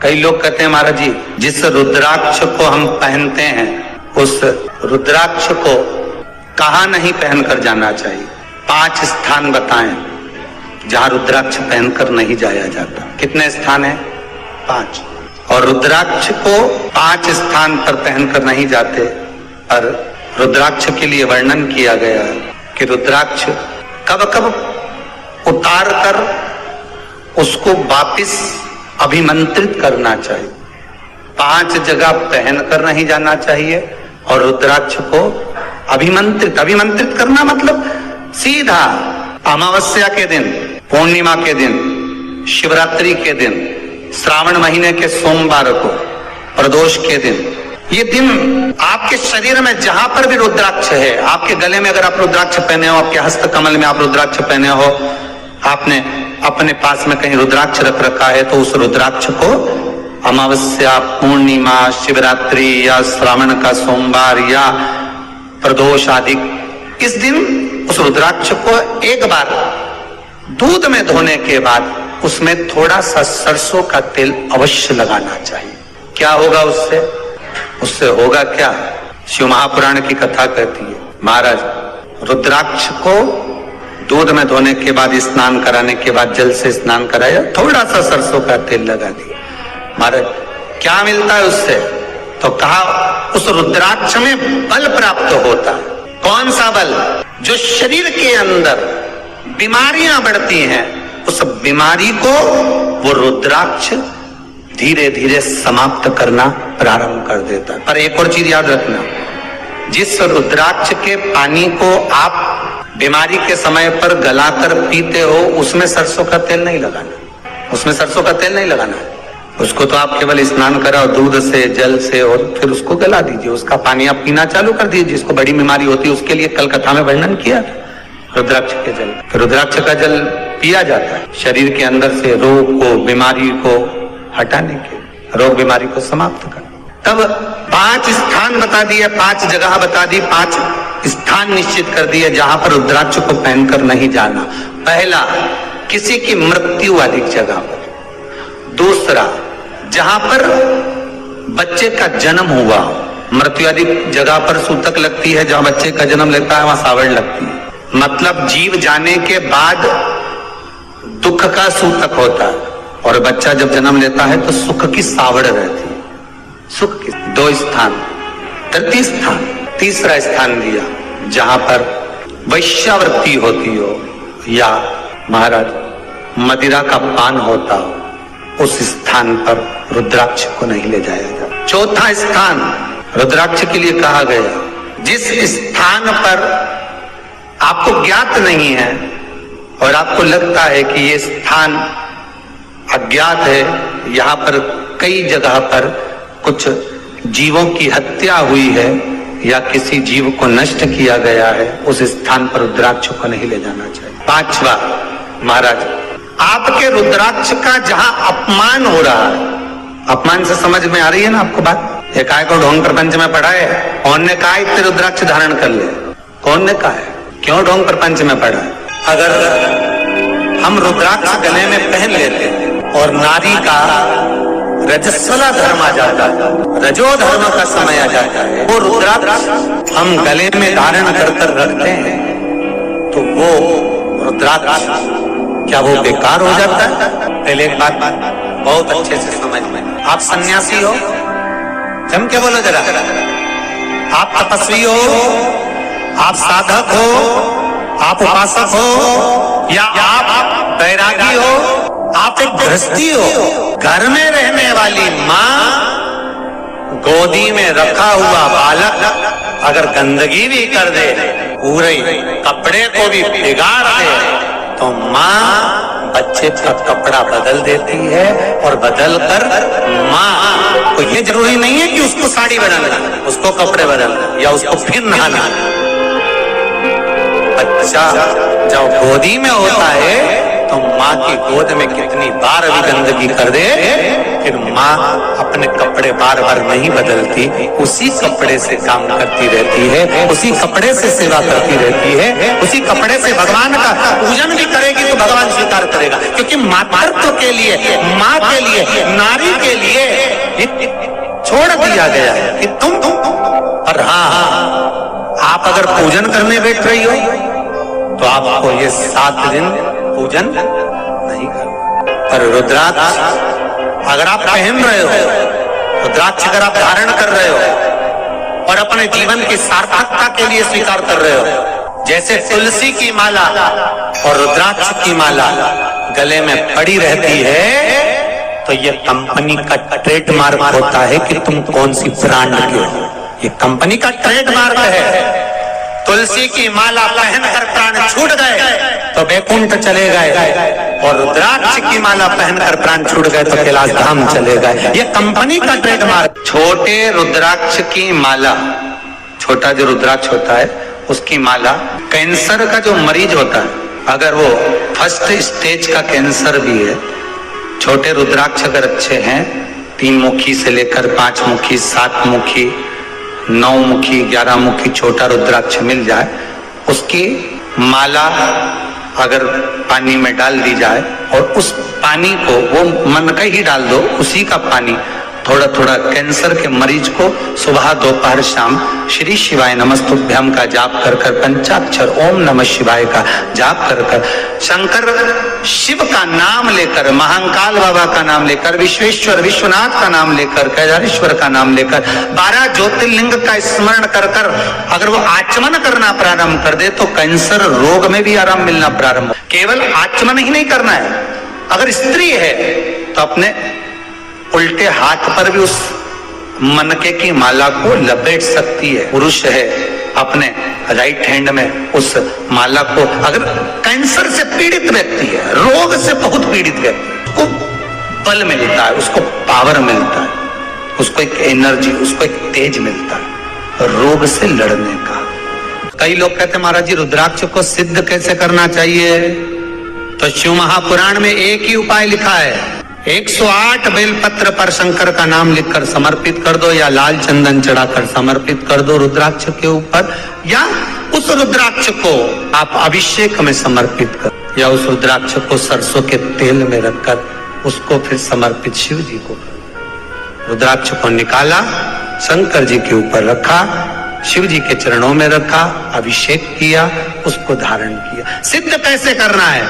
कई लोग कहते हैं महाराज जी, जिस रुद्राक्ष को हम पहनते हैं उस रुद्राक्ष को कहाँ नहीं पहनकर जाना चाहिए। 5 स्थान बताएं जहां रुद्राक्ष पहनकर नहीं जाया जाता। कितने स्थान है? 5। और रुद्राक्ष को 5 स्थान पर पहनकर नहीं जाते, और रुद्राक्ष के लिए वर्णन किया गया कि रुद्राक्ष कब कब उतार कर उसको वापिस अभिमंत्रित करना चाहिए। 5 जगह पहनकर नहीं जाना चाहिए और रुद्राक्ष को अभिमंत्रित करना मतलब सीधा अमावस्या के दिन, पूर्णिमा के दिन, शिवरात्रि के दिन, श्रावण महीने के सोमवार को, प्रदोष के दिन, ये दिन आपके शरीर में जहां पर भी रुद्राक्ष है, आपके गले में अगर आप रुद्राक्ष पहने हो, आपके हस्त कमल में आप रुद्राक्ष पहने हो, आपने अपने पास में कहीं रुद्राक्ष रख रखा है, तो उस रुद्राक्ष को अमावस्या, पूर्णिमा, शिवरात्रि या श्रावण का सोमवार या प्रदोष आदि, इस दिन उस रुद्राक्ष को एक बार दूध में धोने के बाद उसमें थोड़ा सा सरसों का तेल अवश्य लगाना चाहिए। क्या होगा उससे? उससे होगा क्या? शिव महापुराण की कथा कहती है, महाराज रुद्राक्ष को दूध में धोने के बाद, स्नान कराने के बाद जल से स्नान कराया, थोड़ा सा सरसों का तेल लगा दिया। महाराज क्या मिलता है उससे? तो कहा उस रुद्राक्ष में बल प्राप्त होता है। कौन सा बल? जो शरीर के अंदर बीमारियां बढ़ती हैं, उस बीमारी को वो रुद्राक्ष धीरे धीरे समाप्त करना प्रारंभ कर देता है। पर एक और चीज याद रखना, जिस रुद्राक्ष के पानी को आप बीमारी के समय पर गलाकर पीते हो, उसमें सरसों का तेल नहीं लगाना, उसमें सरसों का तेल नहीं लगाना। उसको तो आप केवल स्नान कराओ दूध से, जल से, और फिर उसको गला दीजिए, उसका पानी आप पीना चालू कर दीजिए। जिसको बड़ी बीमारी होती है उसके लिए कल कथा में वर्णन किया रुद्राक्ष के जल। फिर रुद्राक्ष का जल पिया जाता है शरीर के अंदर से रोग को, बीमारी को हटाने के, रोग बीमारी को समाप्त कर। तब 5 स्थान बता दिए, 5 जगह बता दी, 5 स्थान निश्चित कर दिए जहां पर रुद्राक्ष को पहनकर नहीं जाना। पहला, किसी की मृत्यु वाली जगह पर। दूसरा, जहां पर बच्चे का जन्म हुआ, मृत्यु आदि जगह पर सूतक लगती है, जहां बच्चे का जन्म लेता है वहां सावड़ लगती है। मतलब जीव जाने के बाद दुख का सूतक होता है, और बच्चा जब जन्म लेता है तो सुख की सावड़ रहती है। सुख की 2 स्थान। तृतीय स्थान, तीसरा स्थान दिया जहां पर वैश्यावृत्ति होती हो या महाराज मदिरा का पान होता हो, उस स्थान पर रुद्राक्ष को नहीं ले जाया जाता। चौथा स्थान रुद्राक्ष के लिए कहा गया, जिस स्थान पर आपको ज्ञात नहीं है और आपको लगता है कि ये स्थान अज्ञात है, यहाँ पर कई जगह पर कुछ जीवों की हत्या हुई है या किसी जीव को नष्ट किया गया है, उस स्थान पर रुद्राक्ष को नहीं ले जाना चाहिए। 5वां, महाराज आपके रुद्राक्ष का जहां अपमान हो रहा है, अपमान से समझ में आ रही है ना आपको बात? एक आय को ढोंग प्रपंच में पढ़ा है, कौन ने कहा इतने रुद्राक्ष धारण कर ले? कौन ने कहा है? क्यों ढोंग प्रपंच में पढ़ा है? अगर हम रुद्राक्ष गले में पहन लेते और नारी का रजस्वला धर्म आ जाता है, रजो धर्म का समय आ जाता है, वो रुद्राक्ष हम गले में धारण कर रखते हैं, तो वो रुद्राक्ष क्या वो बेकार हो जाता है? पहले एक बात बहुत अच्छे से समझ में, आप सन्यासी हो, जम के बोलो जरा, आप तपस्वी हो, आप साधक हो, आप उपासक हो, या आप बैरागी हो, आप एक गृहस्थी हो, घर में रहने वाली माँ गोदी में रखा हुआ बालक अगर गंदगी भी कर दे, पूरे कपड़े को भी बिगाड़ दे, तो माँ बच्चे का कपड़ा बदल देती है, और बदल कर माँ को ये जरूरी नहीं है कि उसको साड़ी बदलना, उसको कपड़े बदलना या उसको फिर नहाना। बच्चा जब गोदी में होता है तो माँ की गोद में कितनी बार भी गंदगी कर दे, फिर माँ अपने कपड़े बार बार नहीं बदलती, उसी कपड़े से काम करती रहती है, उसी कपड़े से सेवा करती रहती है, उसी कपड़े से भगवान का पूजन भी करेगी तो भगवान स्वीकार स्वीकार करेगा, क्योंकि मातृत्व के लिए, माँ के लिए, नारी के लिए छोड़ दिया गया है कि तुम। और हाँ, आप अगर पूजन करने बैठ रही हो तो आपको ये 7 दिन पूजन नहीं करना। पर रुद्राक्ष अगर आप पहन रहे हो, रुद्राक्ष अगर आप धारण कर रहे हो और अपने जीवन की सार्थकता के लिए स्वीकार कर रहे हो, जैसे तुलसी की माला और रुद्राक्ष की माला गले में पड़ी रहती है, तो ये कंपनी का ट्रेडमार्क होता है कि तुम कौन सी ब्रांड के हो। ये कंपनी का ट्रेडमार्क है। तुलसी की माला पहनकर प्राण छूट गए तो वैकुंठ चले गए, और रुद्राक्ष की माला पहनकर प्राण छूट गए तो कैलाश धाम चले गए। ये कंपनी का ट्रेडमार्क। छोटे रुद्राक्ष की माला, छोटा जो रुद्राक्ष होता है उसकी माला, कैंसर का जो मरीज होता है, अगर वो फर्स्ट स्टेज का कैंसर भी है, छोटे रुद्राक्ष अगर अच्छे हैं, 3 मुखी से लेकर 5 मुखी, 7 मुखी, 9 मुखी, 11 मुखी छोटा रुद्राक्ष मिल जाए, उसकी माला अगर पानी में डाल दी जाए और उस पानी को वो मन का ही डाल दो, उसी का पानी थोड़ा थोड़ा कैंसर के मरीज को सुबह दोपहर शाम श्री शिवाय नमस्तुभ्यम का जाप कर कर, पंचाक्षर ओम नमः शिवाय का जाप कर कर, शंकर शिव का नाम लेकर, महाकाल बाबा का नाम लेकर, विश्वेश्वर विश्वनाथ का नाम लेकर, केदारेश्वर का नाम लेकर, 12 ज्योतिर्लिंग का स्मरण कर कर अगर वो आचमन करना प्रारंभ कर दे तो कैंसर रोग में भी आराम मिलना प्रारंभ। केवल आचमन ही नहीं करना है, अगर स्त्री है तो अपने उल्टे हाथ पर भी उस मनके की माला को लपेट सकती है। पुरुष है अपने राइट हैंड में उस माला को, अगर कैंसर से पीड़ित व्यक्ति है, रोग से बहुत पीड़ित व्यक्ति, उसको बल मिलता है, उसको पावर मिलता है, उसको एक एनर्जी, उसको एक तेज मिलता है रोग से लड़ने का। कई लोग कहते हैं महाराज जी रुद्राक्ष को सिद्ध कैसे करना चाहिए? तो शिव महापुराण में एक ही उपाय लिखा है, 108 बेलपत्र पर शंकर का नाम लिखकर समर्पित कर दो, या लाल चंदन चढ़ाकर समर्पित कर दो रुद्राक्ष के ऊपर, या उस रुद्राक्ष को आप अभिषेक में समर्पित कर, या उस रुद्राक्ष को सरसों के तेल में रखकर उसको फिर समर्पित शिव जी को कर। रुद्राक्ष को निकाला, शंकर जी के ऊपर रखा, शिव जी के चरणों में रखा, अभिषेक किया, उसको धारण किया। सिद्ध कैसे करना है?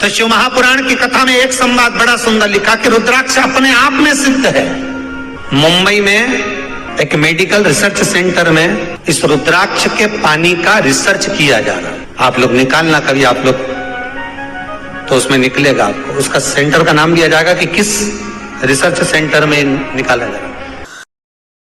तो शिव महापुराण की कथा में एक संवाद बड़ा सुंदर लिखा कि रुद्राक्ष अपने आप में सिद्ध है। मुंबई में एक मेडिकल रिसर्च सेंटर में इस रुद्राक्ष के पानी का रिसर्च किया जा रहा है। आप लोग निकालना कभी, आप लोग तो उसमें निकलेगा आपको, उसका सेंटर का नाम दिया जाएगा कि किस रिसर्च सेंटर में निकाला जाएगा।